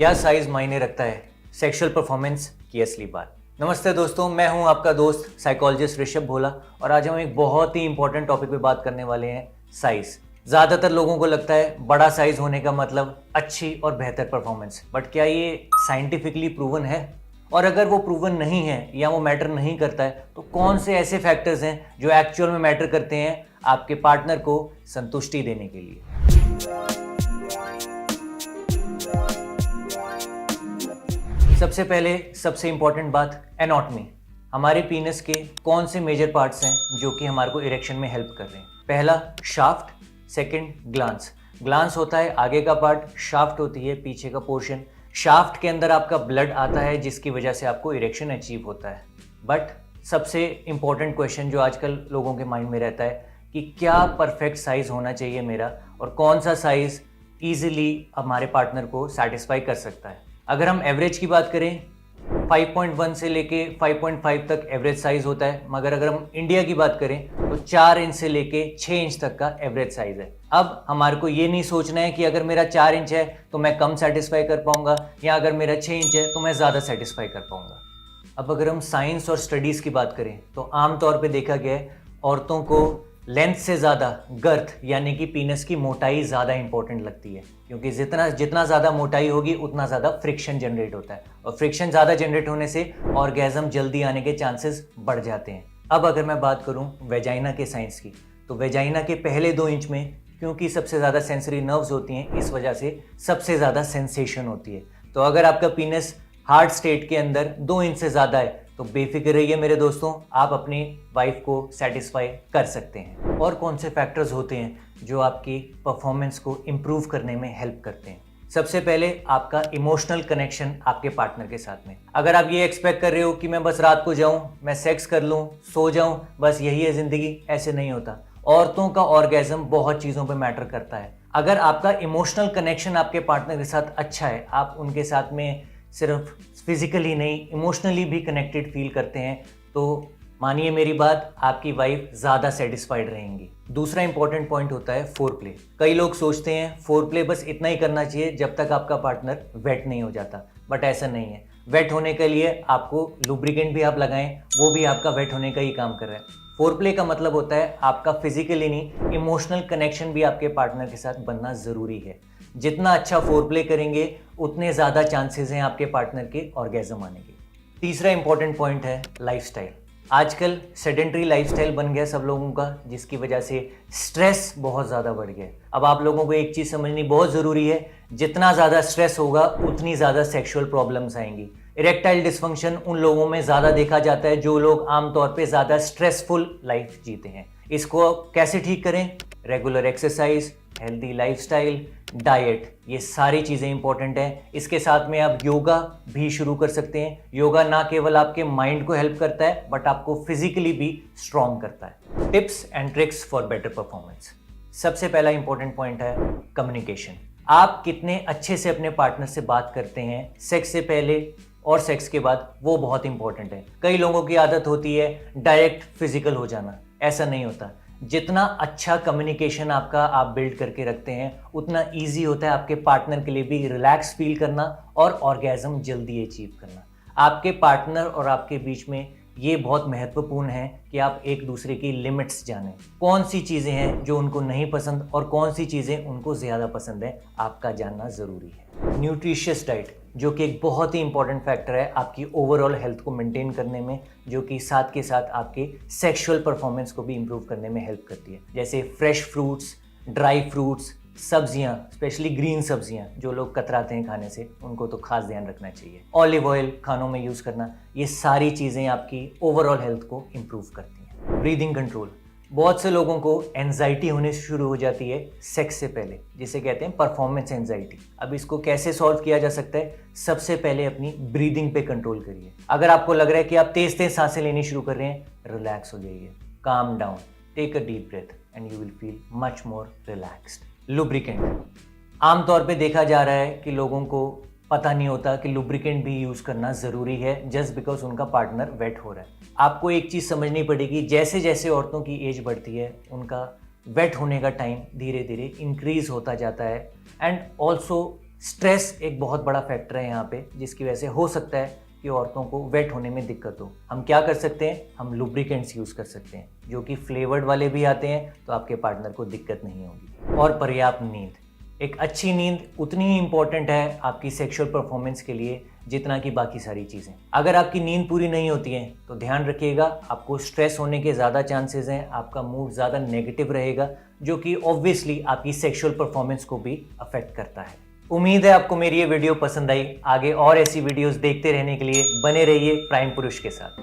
क्या साइज मायने रखता है सेक्सुअल परफॉर्मेंस की असली बात। नमस्ते दोस्तों, मैं हूं आपका दोस्त साइकोलॉजिस्ट ऋषभ भोला और आज हम एक बहुत ही इंपॉर्टेंट टॉपिक पे बात करने वाले हैं, साइज। ज़्यादातर लोगों को लगता है बड़ा साइज होने का मतलब अच्छी और बेहतर परफॉर्मेंस, बट क्या ये साइंटिफिकली प्रूवन है? और अगर वो प्रूवन नहीं है या वो मैटर नहीं करता है तो कौन से ऐसे फैक्टर्स हैं जो एक्चुअल में मैटर करते हैं आपके पार्टनर को संतुष्टि देने के लिए। सबसे पहले सबसे इंपॉर्टेंट बात, एनाटॉमी। हमारे पीनस के कौन से मेजर पार्ट्स हैं जो कि हमारे को इरेक्शन में हेल्प कर रहे हैं? पहला शाफ्ट, सेकंड ग्लांस। ग्लांस होता है आगे का पार्ट, शाफ्ट होती है पीछे का पोर्शन। शाफ्ट के अंदर आपका ब्लड आता है जिसकी वजह से आपको इरेक्शन अचीव होता है। बट सबसे इंपॉर्टेंट क्वेश्चन जो आजकल लोगों के माइंड में रहता है कि क्या परफेक्ट साइज होना चाहिए मेरा, और कौन सा साइज ईजिली हमारे पार्टनर को सेटिस्फाई कर सकता है। अगर हम एवरेज की बात करें, 5.1 से लेके 5.5 तक एवरेज साइज होता है, मगर अगर हम इंडिया की बात करें तो 4 इंच से लेके 6 इंच तक का एवरेज साइज है। अब हमारे को ये नहीं सोचना है कि अगर मेरा 4 इंच है तो मैं कम सेटिस्फाई कर पाऊंगा, या अगर मेरा 6 इंच है तो मैं ज़्यादा सेटिस्फाई कर पाऊंगा। अब अगर हम साइंस और स्टडीज़ की बात करें तो आमतौर पर देखा गया है औरतों को लेंथ से ज़्यादा गर्थ यानी कि पीनस की मोटाई ज़्यादा इंपॉर्टेंट लगती है, क्योंकि जितना ज़्यादा मोटाई होगी उतना ज़्यादा फ्रिक्शन जनरेट होता है, और फ्रिक्शन ज़्यादा जनरेट होने से ऑर्गेज़म जल्दी आने के चांसेस बढ़ जाते हैं। अब अगर मैं बात करूं वेजाइना के साइंस की, तो वेजाइना के पहले 2 इंच में क्योंकि सबसे ज़्यादा सेंसरी नर्व्स होती हैं, इस वजह से सबसे ज़्यादा सेंसेशन होती है। तो अगर आपका पीनस हार्ड स्टेट के अंदर 2 इंच से ज़्यादा है तो बेफिक्र रहिए मेरे दोस्तों, आप अपनी वाइफ को सेटिस्फाई कर सकते हैं। और कौन से फैक्टर्स होते हैं जो आपकी परफॉर्मेंस को इम्प्रूव करने में हेल्प करते हैं? सबसे पहले आपका इमोशनल कनेक्शन आपके पार्टनर के साथ में। अगर आप ये एक्सपेक्ट कर रहे हो कि मैं बस रात को जाऊं, मैं सेक्स कर लूं, सो जाऊं, बस यही है ज़िंदगी, ऐसे नहीं होता। औरतों का ऑर्गेज़म बहुत चीज़ों पे मैटर करता है। अगर आपका इमोशनल कनेक्शन आपके पार्टनर के साथ अच्छा है, आप उनके साथ में सिर्फ फिजिकली नहीं इमोशनली भी कनेक्टेड फील करते हैं, तो मानिए मेरी बात, आपकी वाइफ ज़्यादा सेटिस्फाइड रहेंगी। दूसरा इंपॉर्टेंट पॉइंट होता है फोर प्ले। कई लोग सोचते हैं फोर प्ले बस इतना ही करना चाहिए जब तक आपका पार्टनर वेट नहीं हो जाता, बट ऐसा नहीं है। वेट होने के लिए आपको लुब्रिकेंट भी आप लगाएं, वो भी आपका वेट होने का ही काम कर रहा है। फोर प्ले का मतलब होता है आपका फिजिकली नहीं इमोशनल कनेक्शन भी आपके पार्टनर के साथ बनना ज़रूरी है। जितना अच्छा फोर प्ले करेंगे उतने ज़्यादा चांसेस हैं आपके पार्टनर के ऑर्गेज़म आने के। तीसरा इंपॉर्टेंट पॉइंट है लाइफस्टाइल। आजकल सेडेंटरी लाइफस्टाइल बन गया सब लोगों का, जिसकी वजह से स्ट्रेस बहुत ज़्यादा बढ़ गया है। अब आप लोगों को एक चीज़ समझनी बहुत ज़रूरी है, जितना ज़्यादा स्ट्रेस होगा उतनी ज़्यादा सेक्सुअल प्रॉब्लम्स आएंगी। इरेक्टाइल डिस्फंक्शन उन लोगों में ज़्यादा देखा जाता है जो लोग आमतौर पे ज़्यादा स्ट्रेसफुल लाइफ जीते हैं। इसको कैसे ठीक करें? Regular exercise, healthy lifestyle, diet, ये सारी चीज़ें इंपॉर्टेंट हैं। इसके साथ में आप योगा भी शुरू कर सकते हैं। योगा ना केवल आपके माइंड को हेल्प करता है बट आपको फिजिकली भी स्ट्रॉन्ग करता है। Tips and tricks for better performance. सबसे पहला इंपॉर्टेंट पॉइंट है कम्युनिकेशन। आप कितने अच्छे से अपने पार्टनर से बात करते हैं सेक्स से पहले और सेक्स के बाद, वो बहुत इंपॉर्टेंट है। कई लोगों की आदत होती है डायरेक्ट फिजिकल हो जाना, ऐसा नहीं होता। जितना अच्छा कम्युनिकेशन आपका आप बिल्ड करके रखते हैं उतना इजी होता है आपके पार्टनर के लिए भी रिलैक्स फील करना और ऑर्गेज़म जल्दी अचीव करना। आपके पार्टनर और आपके बीच में ये बहुत महत्वपूर्ण है कि आप एक दूसरे की लिमिट्स जानें। कौन सी चीज़ें हैं जो उनको नहीं पसंद और कौन सी चीज़ें उनको ज़्यादा पसंद है, आपका जानना ज़रूरी है। न्यूट्रिशियस डाइट, जो कि एक बहुत ही इंपॉर्टेंट फैक्टर है आपकी ओवरऑल हेल्थ को मेंटेन करने में, जो कि साथ के साथ आपके सेक्सुअल परफॉर्मेंस को भी इम्प्रूव करने में हेल्प करती है। जैसे फ्रेश फ्रूट्स, ड्राई फ्रूट्स, सब्जियां, स्पेशली ग्रीन सब्जियां, जो लोग कतराते हैं खाने से उनको तो खास ध्यान रखना चाहिए। ऑलिव ऑयल खानों में यूज़ करना, ये सारी चीज़ें आपकी ओवरऑल हेल्थ को इम्प्रूव करती हैं। ब्रीदिंग कंट्रोल, बहुत से लोगों को एंजाइटी होने से शुरू हो जाती है सेक्स से पहले, जिसे कहते हैं परफॉर्मेंस एंजाइटी। अब इसको कैसे सॉल्व किया जा सकता है? सबसे पहले अपनी ब्रीदिंग पे कंट्रोल करिए। अगर आपको लग रहा है कि आप तेज तेज सांसें लेनी शुरू कर रहे हैं, रिलैक्स हो जाइए, calm down, take a deep breath and you will feel much more relaxed. Lubricant, आमतौर पे देखा जा रहा है कि लोगों को पता नहीं होता कि लुब्रिकेंट भी यूज़ करना ज़रूरी है जस्ट बिकॉज उनका पार्टनर वेट हो रहा है। आपको एक चीज़ समझनी पड़ेगी, जैसे जैसे औरतों की एज बढ़ती है उनका वेट होने का टाइम धीरे धीरे इंक्रीज होता जाता है, एंड ऑल्सो स्ट्रेस एक बहुत बड़ा फैक्टर है यहाँ पे, जिसकी वजह से हो सकता है कि औरतों को वेट होने में दिक्कत हो। हम क्या कर सकते हैं, हम लुब्रिकेंट्स यूज़ कर सकते हैं जो कि फ्लेवर्ड वाले भी आते हैं, तो आपके पार्टनर को दिक्कत नहीं होगी। और पर्याप्त नींद, एक अच्छी नींद उतनी ही इंपॉर्टेंट है आपकी सेक्सुअल परफॉर्मेंस के लिए जितना कि बाकी सारी चीज़ें। अगर आपकी नींद पूरी नहीं होती है तो ध्यान रखिएगा, आपको स्ट्रेस होने के ज़्यादा चांसेस हैं, आपका मूड ज़्यादा नेगेटिव रहेगा, जो कि ऑब्वियसली आपकी सेक्सुअल परफॉर्मेंस को भी अफेक्ट करता है। उम्मीद है आपको मेरी ये वीडियो पसंद आई। आगे और ऐसी वीडियोस देखते रहने के लिए बने रहिए प्राइम पुरुष के साथ।